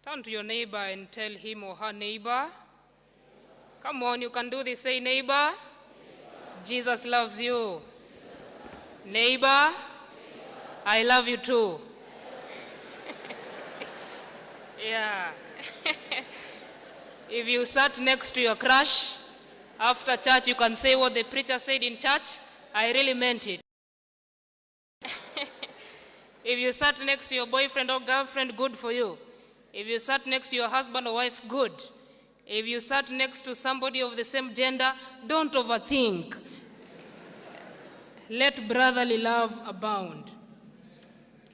Turn to your neighbor and tell him or her neighbor. Come on, you can do this. Say, neighbor, Jesus loves you. Neighbor, I love you too. Yeah. If you sat next to your crush, after church you can say what the preacher said in church. I really meant it. If you sat next to your boyfriend or girlfriend, good for you. If you sat next to your husband or wife, good. If you sat next to somebody of the same gender, don't overthink. Let brotherly love abound.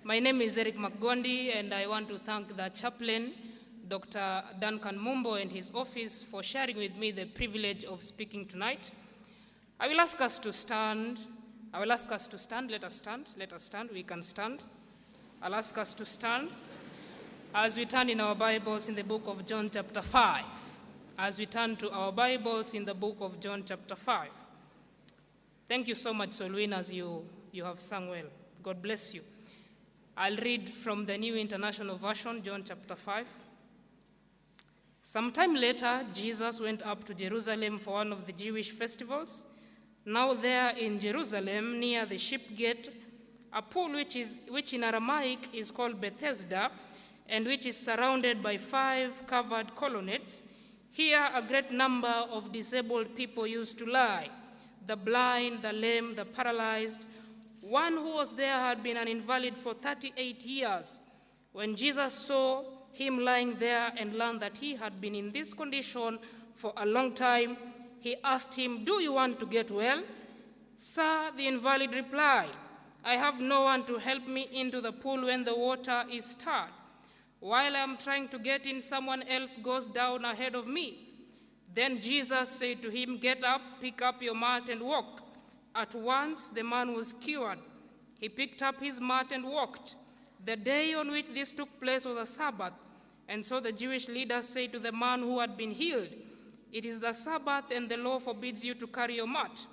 My name is Eric McGondi, and I want to thank the chaplain, Dr. Duncan Mumbo, and his office for sharing with me the privilege of speaking tonight. I will ask us to stand. Let us stand. Let us stand. We can stand. I'll ask us to stand as we turn in our Bibles in the book of John chapter 5. As we turn to our Bibles in the book of John chapter 5. Thank you so much, Solwin, as you have sung well. God bless you. I'll read from the New International Version, John chapter 5. Sometime later, Jesus went up to Jerusalem for one of the Jewish festivals. Now there in Jerusalem, near the Sheep Gate, a pool which in Aramaic is called Bethesda, and which is surrounded by 5 covered colonnades. Here a great number of disabled people used to lie: the blind, the lame, the paralyzed. One who was there had been an invalid for 38 years. When Jesus saw him lying there and learned that he had been in this condition for a long time, he asked him, "Do you want to get well?" "Sir," the invalid replied, "I have no one to help me into the pool when the water is stirred. While I am trying to get in, someone else goes down ahead of me." Then Jesus said to him, "Get up, pick up your mat and walk." At once the man was cured. He picked up his mat and walked. The day on which this took place was a Sabbath, and so the Jewish leaders said to the man who had been healed, "It is the Sabbath, and the law forbids you to carry your mat."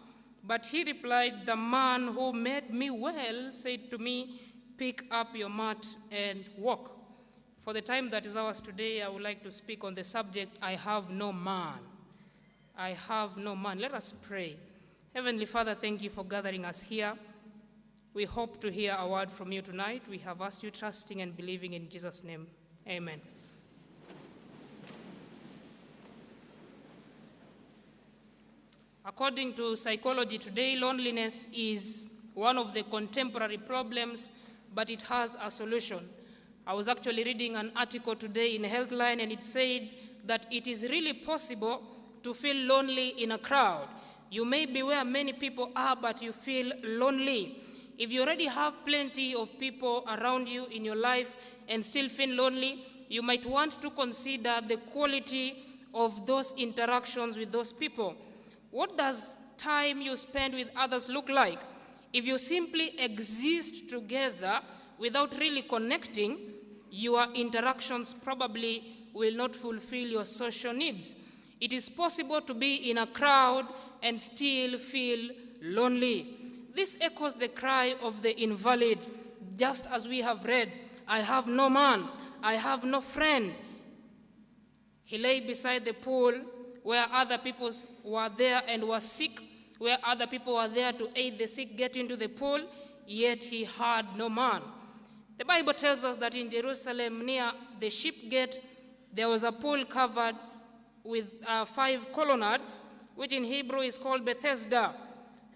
But he replied, "The man who made me well said to me, 'Pick up your mat and walk.'" For the time that is ours today, I would like to speak on the subject, I have no man. I have no man. Let us pray. Heavenly Father, thank you for gathering us here. We hope to hear a word from you tonight. We have asked you trusting and believing in Jesus' name. Amen. According to psychology today, loneliness is one of the contemporary problems, but it has a solution. I was actually reading an article today in Healthline, and it said that it is really possible to feel lonely in a crowd. You may be where many people are, but you feel lonely. If you already have plenty of people around you in your life and still feel lonely, you might want to consider the quality of those interactions with those people. What does time you spend with others look like? If you simply exist together without really connecting, your interactions probably will not fulfill your social needs. It is possible to be in a crowd and still feel lonely. This echoes the cry of the invalid, just as we have read, "I have no man, I have no friend." He lay beside the pool where other people were there and were sick, where other people were there to aid the sick get into the pool, yet he had no man. The Bible tells us that in Jerusalem, near the Sheep Gate, there was a pool covered with 5 colonnades, which in Hebrew is called Bethesda.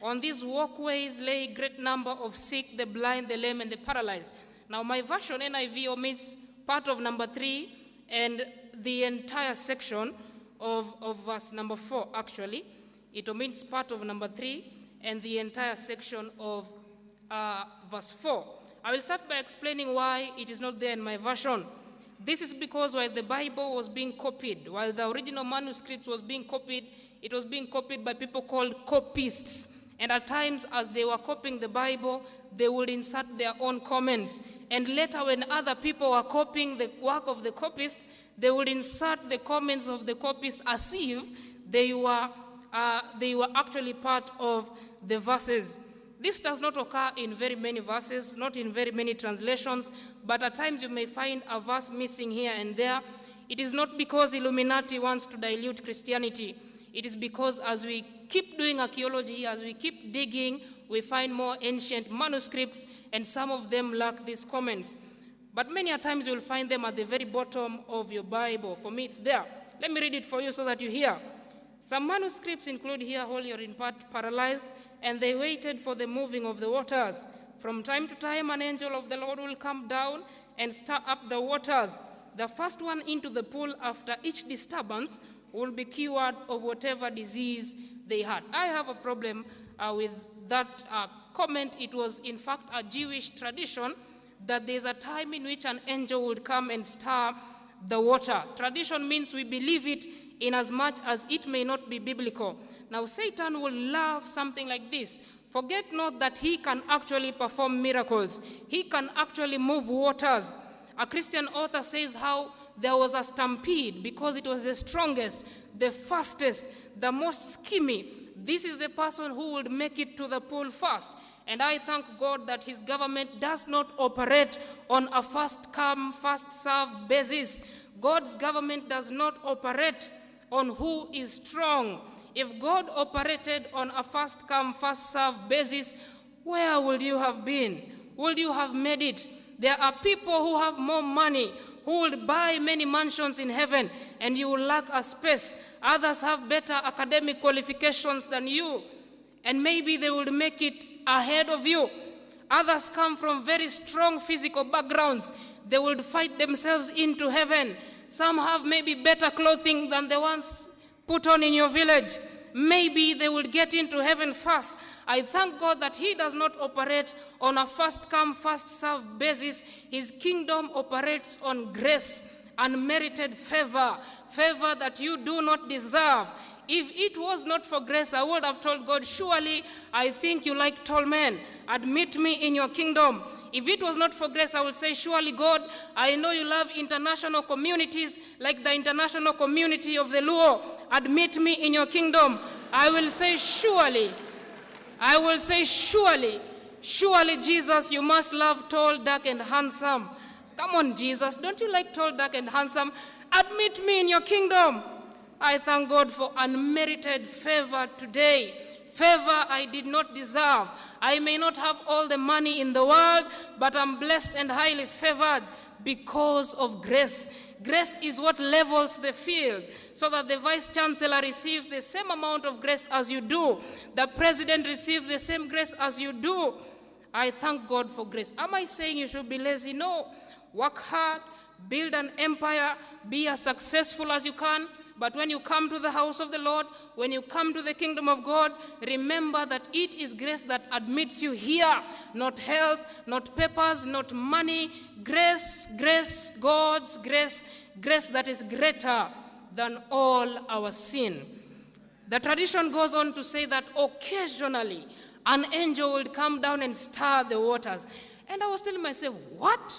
On these walkways lay a great number of sick, the blind, the lame, and the paralyzed. Now, my version, NIV, omits part of number 3 and the entire section of verse number 4, actually. It omits part of number 3 and the entire section of verse 4. I will start by explaining why it is not there in my version. This is because while the Bible was being copied, while the original manuscript was being copied, it was being copied by people called copists. And at times, as they were copying the Bible, they would insert their own comments. And later, when other people were copying the work of the copist, they would insert the comments of the copist as if they were actually part of the verses. This does not occur in very many verses, not in very many translations, but at times you may find a verse missing here and there. It is not because Illuminati wants to dilute Christianity. It is because as we keep doing archaeology, as we keep digging, we find more ancient manuscripts, and some of them lack these comments. But many a times you will find them at the very bottom of your Bible. For me, it's there. Let me read it for you so that you hear. Some manuscripts include here, wholly or in part paralyzed, and they waited for the moving of the waters. From time to time, an angel of the Lord will come down and stir up the waters. The first one into the pool after each disturbance will be cured of whatever disease they had. I have a problem with that comment. It was, in fact, a Jewish tradition that there's a time in which an angel would come and stir the water. Tradition means we believe it in as much as it may not be biblical. Now, Satan will love something like this. Forget not that he can actually perform miracles. He can actually move waters. A Christian author says how there was a stampede because it was the strongest, the fastest, the most schemy. This is the person who would make it to the pool first. And I thank God that his government does not operate on a first come, first served basis. God's government does not operate on who is strong. If God operated on a first come, first served basis, where would you have been? Would you have made it? There are people who have more money, who will buy many mansions in heaven, and you will lack a space. Others have better academic qualifications than you, and maybe they will make it ahead of you. Others come from very strong physical backgrounds. They will fight themselves into heaven. Some have maybe better clothing than the ones put on in your village. Maybe they will get into heaven first. I thank God that he does not operate on a first come, first served basis. His kingdom operates on grace, unmerited favor, favor that you do not deserve. If it was not for grace, I would have told God, surely I think you like tall men. Admit me in your kingdom. If it was not for grace, I would say, surely God, I know you love international communities like the international community of the Luo. Admit me in your kingdom. I will say, surely. I will say, surely. Surely, Jesus, you must love tall, dark, and handsome. Come on, Jesus. Don't you like tall, dark, and handsome? Admit me in your kingdom. I thank God for unmerited favor today. Favor I did not deserve. I may not have all the money in the world, but I'm blessed and highly favored because of grace. Grace is what levels the field so that the vice chancellor receives the same amount of grace as you do. The president receives the same grace as you do. I thank God for grace. Am I saying you should be lazy? No. Work hard, build an empire, be as successful as you can. But when you come to the house of the Lord, when you come to the kingdom of God, remember that it is grace that admits you here. Not health, not papers, not money. Grace, grace, God's grace, grace that is greater than all our sin. The tradition goes on to say that occasionally an angel will come down and stir the waters. And I was telling myself, what?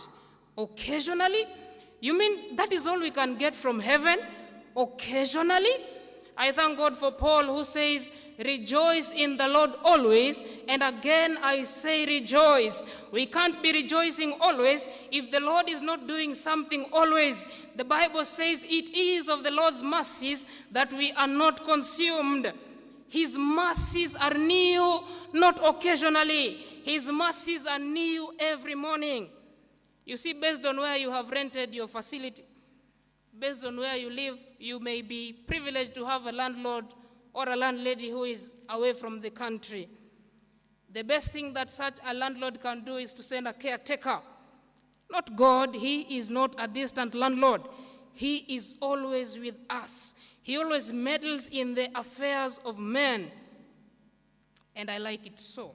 Occasionally? You mean that is all we can get from heaven? Occasionally? I thank God for Paul who says, rejoice in the Lord always, and again I say rejoice. We can't be rejoicing always if the Lord is not doing something always. The Bible says it is of the Lord's mercies that we are not consumed. His mercies are new, not occasionally. His mercies are new every morning. You see, based on where you have rented your facility, based on where you live, you may be privileged to have a landlord or a landlady who is away from the country. The best thing that such a landlord can do is to send a caretaker. Not God. He is not a distant landlord. He is always with us. He always meddles in the affairs of men. And I like it so.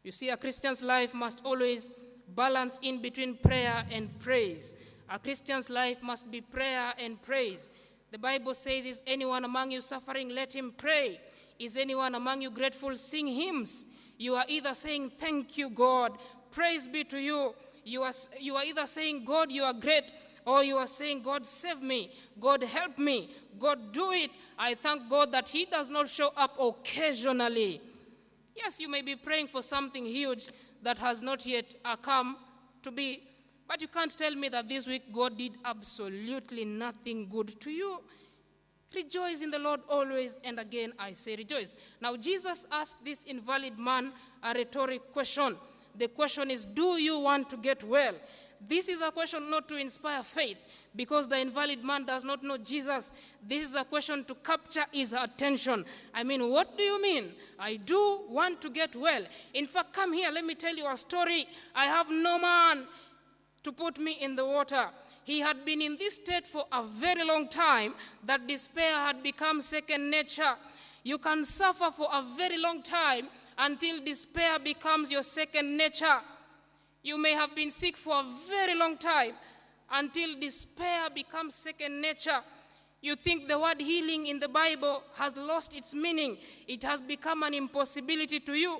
You see, a Christian's life must always balance in between prayer and praise. A Christian's life must be prayer and praise. The Bible says, is anyone among you suffering? Let him pray. Is anyone among you grateful? Sing hymns. You are either saying, thank you, God. Praise be to you. You are either saying, God, you are great, or you are saying, God, save me. God, help me. God, do it. I thank God that he does not show up occasionally. Yes, you may be praying for something huge that has not yet come to be, but you can't tell me that this week God did absolutely nothing good to you. Rejoice in the Lord always, and again I say rejoice. Now Jesus asked this invalid man a rhetoric question. The question is, do you want to get well? This is a question not to inspire faith, because the invalid man does not know Jesus. This is a question to capture his attention. I mean, what do you mean? I do want to get well. In fact, come here, let me tell you a story. I have no man to put me in the water. He had been in this state for a very long time that despair had become second nature. You can suffer for a very long time until despair becomes your second nature. You may have been sick for a very long time until despair becomes second nature. You think the word healing in the Bible has lost its meaning. It has become an impossibility to you.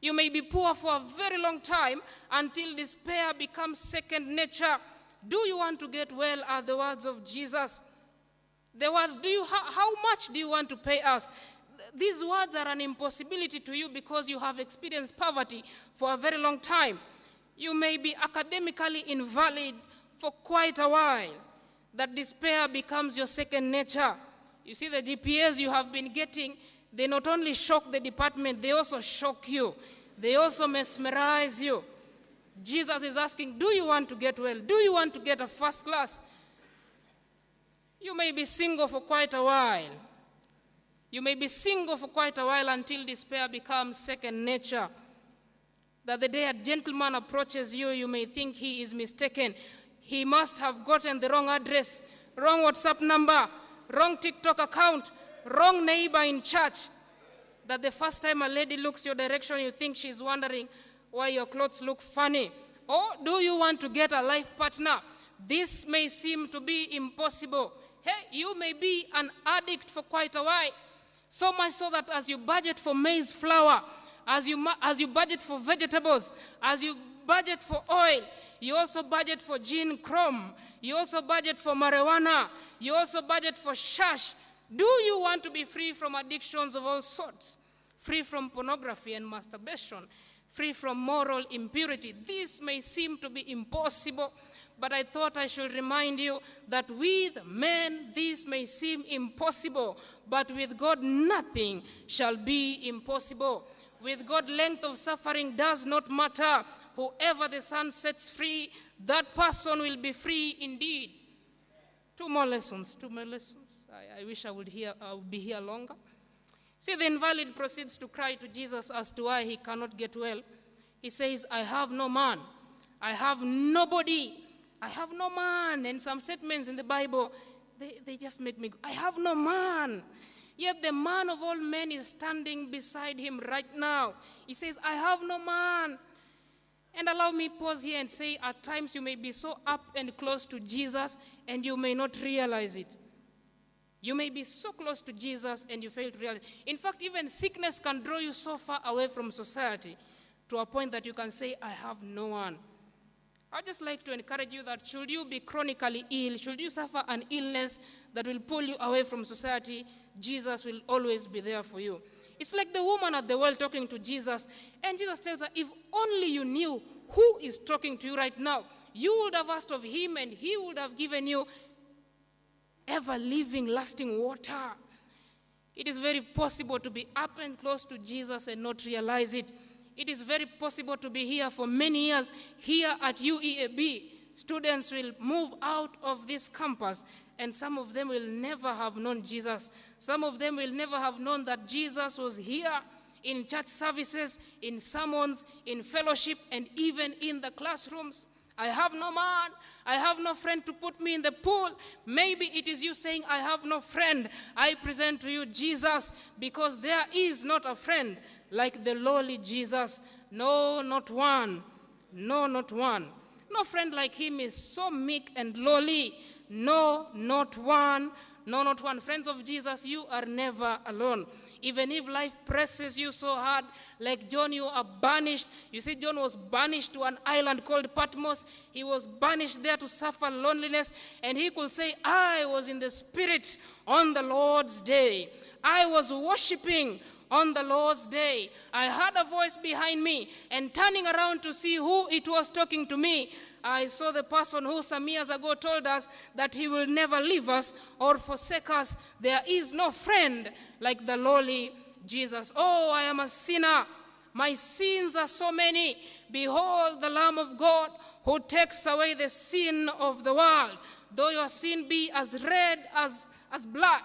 You may be poor for a very long time until despair becomes second nature. Do you want to get well are the words of Jesus. The words, how much do you want to pay us? These words are an impossibility to you because you have experienced poverty for a very long time. You may be academically invalid for quite a while. That despair becomes your second nature. You see, the GPAs you have been getting, they not only shock the department, they also shock you. They also mesmerize you. Jesus is asking, do you want to get well? Do you want to get a first class? You may be single for quite a while. You may be single for quite a while until despair becomes second nature. That the day a gentleman approaches you, you may think he is mistaken. He must have gotten the wrong address, wrong WhatsApp number, wrong TikTok account, wrong neighbor in church. That the first time a lady looks your direction, you think she's wondering why your clothes look funny. Or do you want to get a life partner? This may seem to be impossible. Hey, you may be an addict for quite a while. So much so that as you budget for maize flour, as you budget for vegetables, as you budget for oil, you also budget for gin chrome, you also budget for marijuana, you also budget for shash. Do you want to be free from addictions of all sorts? Free from pornography and masturbation, free from moral impurity? This may seem to be impossible, but I thought I should remind you that with men this may seem impossible, but with God nothing shall be impossible. With God, length of suffering does not matter. Whoever the Son sets free, that person will be free indeed. Two more lessons. I wish I would be here longer. See, the invalid proceeds to cry to Jesus as to why he cannot get well. He says, I have no man. I have nobody. I have no man. And some statements in the Bible, they just make me go, I have no man. Yet the man of all men is standing beside him right now. He says, I have no man. And allow me pause here and say, at times you may be so up and close to Jesus and you may not realize it. You may be so close to Jesus and you fail to realize it. In fact, even sickness can draw you so far away from society to a point that you can say, I have no one. I'd just like to encourage you that should you be chronically ill, should you suffer an illness that will pull you away from society, Jesus will always be there for you. It's like the woman at the well talking to Jesus, and Jesus tells her, if only you knew who is talking to you right now, you would have asked of him and he would have given you ever-living, lasting water. It is very possible to be up and close to Jesus and not realize it. It is very possible to be here for many years. Here at UEAB, students will move out of this campus, and some of them will never have known Jesus. Some of them will never have known that Jesus was here in church services, in sermons, in fellowship, and even in the classrooms. I have no man. I have no friend to put me in the pool. Maybe it is you saying, I have no friend. I present to you Jesus, because there is not a friend like the lowly Jesus. No, not one. No, not one. No friend like him is so meek and lowly. No, not one. No, not one. Friends of Jesus, you are never alone. Even if life presses you so hard, like John, you are banished. You see, John was banished to an island called Patmos. He was banished there to suffer loneliness. And he could say, I was in the Spirit on the Lord's day. I was worshiping On the Lord's day, I heard a voice behind me, and turning around to see who it was talking to me, I saw the person who some years ago told us that he will never leave us or forsake us. There is no friend like the lowly Jesus. Oh, I am a sinner. My sins are so many. Behold the Lamb of God who takes away the sin of the world. Though your sin be as red as blood,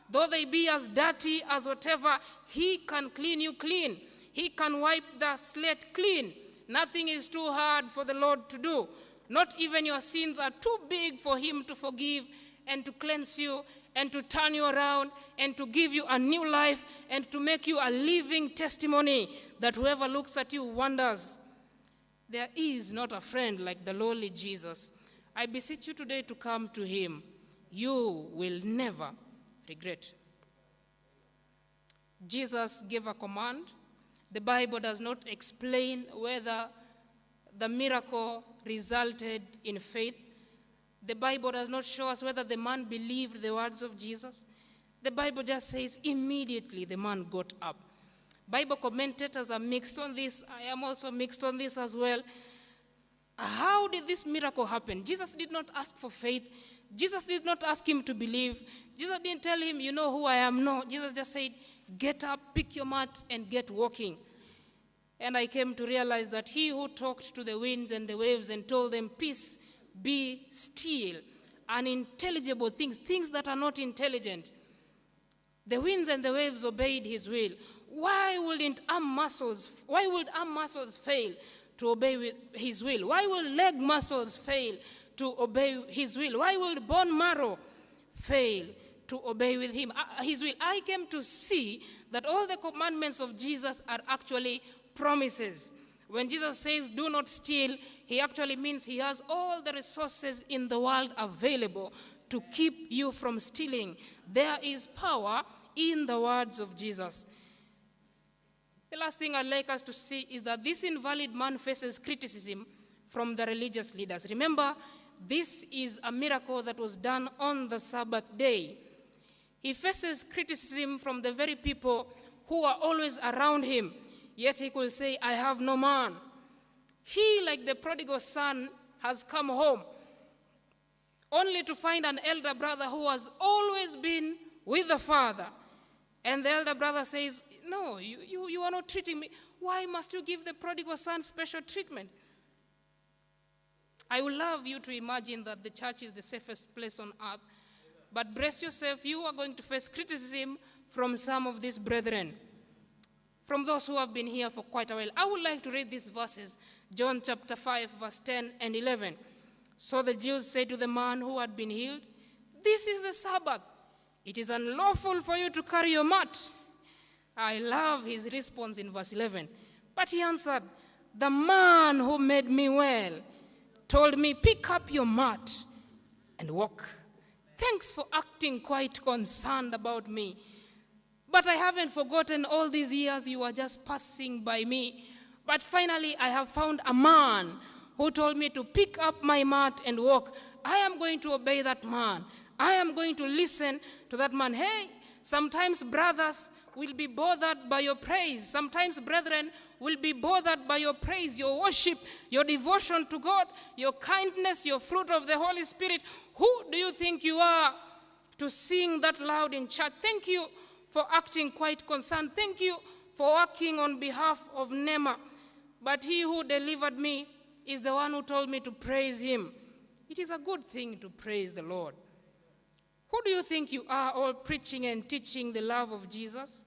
though they be as dirty as whatever, he can clean you clean. He can wipe the slate clean. Nothing is too hard for the Lord to do. Not even your sins are too big for him to forgive and to cleanse you and to turn you around and to give you a new life and to make you a living testimony that whoever looks at you wonders. There is not a friend like the lowly Jesus. I beseech you today to come to him. You will never regret. Jesus gave a command. The Bible does not explain whether the miracle resulted in faith. The Bible does not show us whether the man believed the words of Jesus. The Bible just says immediately the man got up. Bible commentators are mixed on this. I am also mixed on this as well. How did this miracle happen? Jesus did not ask for faith. Jesus did not ask him to believe. Jesus didn't tell him, you know who I am. No, Jesus just said, get up, pick your mat, and get walking. And I came to realize that he who talked to the winds and the waves and told them, peace, be still, unintelligible things, things that are not intelligent. The winds and the waves obeyed his will. Why would arm muscles fail to obey with his will? Why will leg muscles fail to obey his will? Why will bone marrow fail to obey with his will? I came to see that all the commandments of Jesus are actually promises. When Jesus says, do not steal, he actually means he has all the resources in the world available to keep you from stealing. There is power in the words of Jesus. The last thing I'd like us to see is that this invalid man faces criticism from the religious leaders. Remember, this is a miracle that was done on the Sabbath day. He faces criticism from the very people who are always around him, yet he could say, I have no man. He, like the prodigal son, has come home, only to find an elder brother who has always been with the father. And the elder brother says, no, you are not treating me. Why must you give the prodigal son special treatment? I would love you to imagine that the church is the safest place on earth. But brace yourself, you are going to face criticism from some of these brethren, from those who have been here for quite a while. I would like to read these verses, John chapter 5, verse 10 and 11. So the Jews said to the man who had been healed, this is the Sabbath. It is unlawful for you to carry your mat. I love his response in verse 11. But he answered, the man who made me well told me, pick up your mat and walk. Thanks for acting quite concerned about me. But I haven't forgotten all these years you were just passing by me. But finally I have found a man who told me to pick up my mat and walk. I am going to obey that man. I am going to listen to that man. Hey, sometimes brothers will be bothered by your praise. Sometimes brethren will be bothered by your praise, your worship, your devotion to God, your kindness, your fruit of the Holy Spirit. Who do you think you are to sing that loud in church? Thank you for acting quite concerned. Thank you for working on behalf of Nema. But he who delivered me is the one who told me to praise him. It is a good thing to praise the Lord. Who do you think you are, all preaching and teaching the love of Jesus?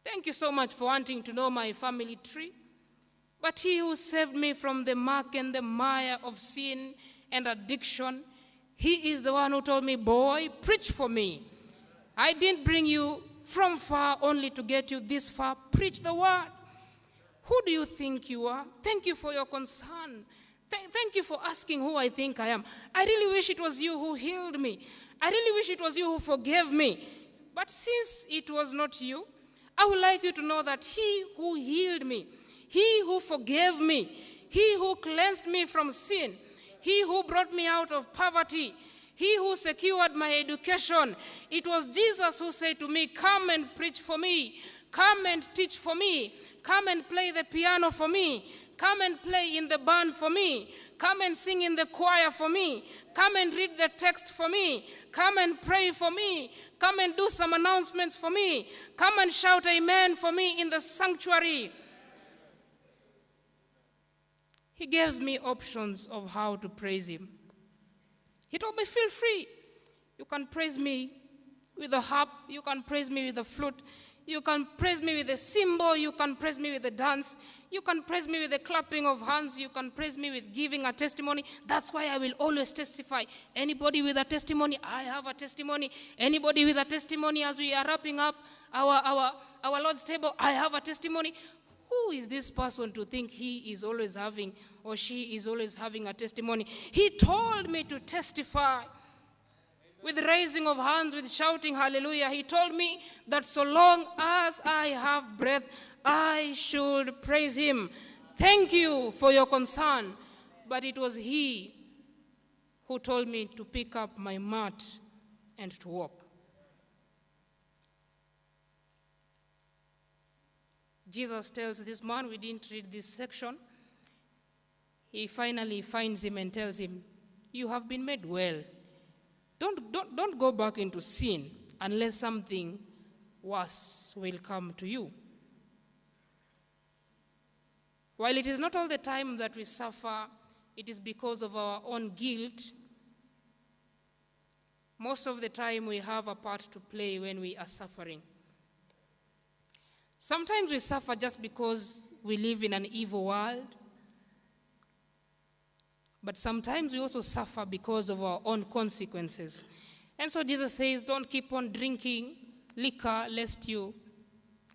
Thank you so much for wanting to know my family tree. But he who saved me from the muck and the mire of sin and addiction, he is the one who told me, boy, preach for me. I didn't bring you from far only to get you this far. Preach the word. Who do you think you are? Thank you for your concern. Thank you for asking who I think I am. I really wish it was you who healed me. I really wish it was you who forgave me. But since it was not you, I would like you to know that he who healed me, he who forgave me, he who cleansed me from sin, he who brought me out of poverty, he who secured my education, it was Jesus who said to me, come and preach for me. Come and teach for me. Come and play the piano for me. Come and play in the band for me. Come and sing in the choir for me. Come and read the text for me. Come and pray for me. Come and do some announcements for me. Come and shout amen for me in the sanctuary. He gave me options of how to praise him. He told me, feel free. You can praise me with the harp. You can praise me with the flute. You can praise me with the cymbal. You can praise me with the dance. You can praise me with the clapping of hands. You can praise me with giving a testimony. That's why I will always testify. Anybody with a testimony, I have a testimony. Anybody with a testimony as we are wrapping up our Lord's table, I have a testimony. Who is this person to think he is always having or she is always having a testimony? He told me to testify. With raising of hands, with shouting hallelujah. He told me that so long as I have breath, I should praise him. Thank you for your concern. But it was he who told me to pick up my mat and to walk. Jesus tells this man, we didn't read this section. He finally finds him and tells him, you have been made well. Don't go back into sin unless something worse will come to you. While it is not all the time that we suffer, it is because of our own guilt. Most of the time we have a part to play when we are suffering. Sometimes we suffer just because we live in an evil world. But sometimes we also suffer because of our own consequences. And so Jesus says, don't keep on drinking liquor lest you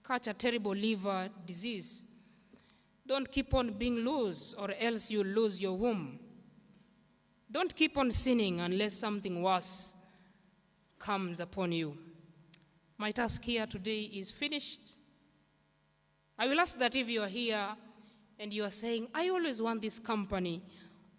catch a terrible liver disease. Don't keep on being loose or else you lose your womb. Don't keep on sinning unless something worse comes upon you. My task here today is finished. I will ask that if you are here and you are saying, I always want this company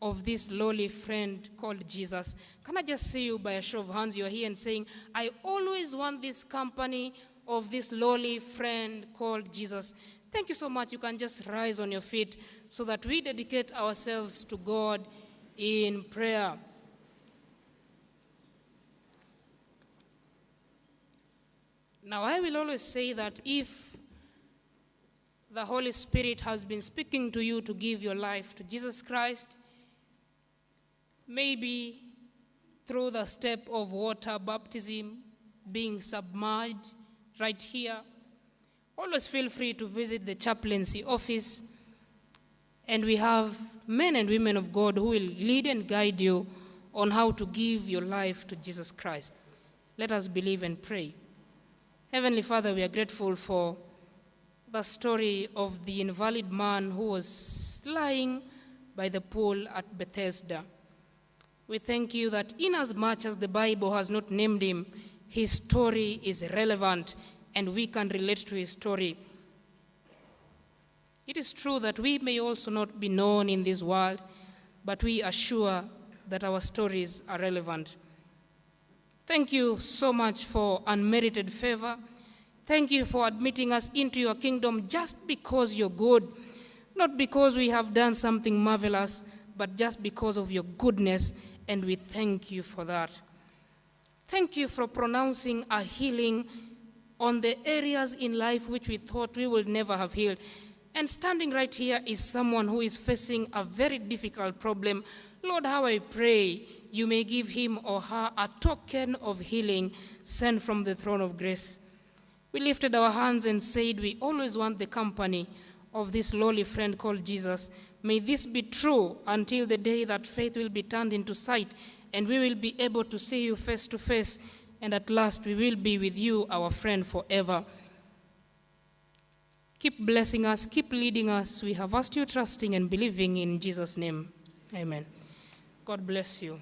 of this lowly friend called Jesus. Can I just see you by a show of hands? You are here and saying, I always want this company of this lowly friend called Jesus. Thank you so much. You can just rise on your feet so that we dedicate ourselves to God in prayer. Now, I will always say that if the Holy Spirit has been speaking to you to give your life to Jesus Christ, maybe through the step of water baptism, being submerged right here, always feel free to visit the chaplaincy office. And we have men and women of God who will lead and guide you on how to give your life to Jesus Christ. Let us believe and pray. Heavenly Father, we are grateful for the story of the invalid man who was lying by the pool at Bethesda. We thank you that inasmuch as the Bible has not named him, his story is relevant and we can relate to his story. It is true that we may also not be known in this world, but we are sure that our stories are relevant. Thank you so much for unmerited favor. Thank you for admitting us into your kingdom just because you're good, not because we have done something marvelous, but just because of your goodness, and we thank you for that. Thank you for pronouncing a healing on the areas in life which we thought we would never have healed. And standing right here is someone who is facing a very difficult problem. Lord, how I pray you may give him or her a token of healing sent from the throne of grace. We lifted our hands and said we always want the company of this lowly friend called Jesus. May this be true until the day that faith will be turned into sight and we will be able to see you face to face, and at last we will be with you, our friend, forever. Keep blessing us, keep leading us. We have asked you trusting and believing in Jesus' name. Amen. God bless you.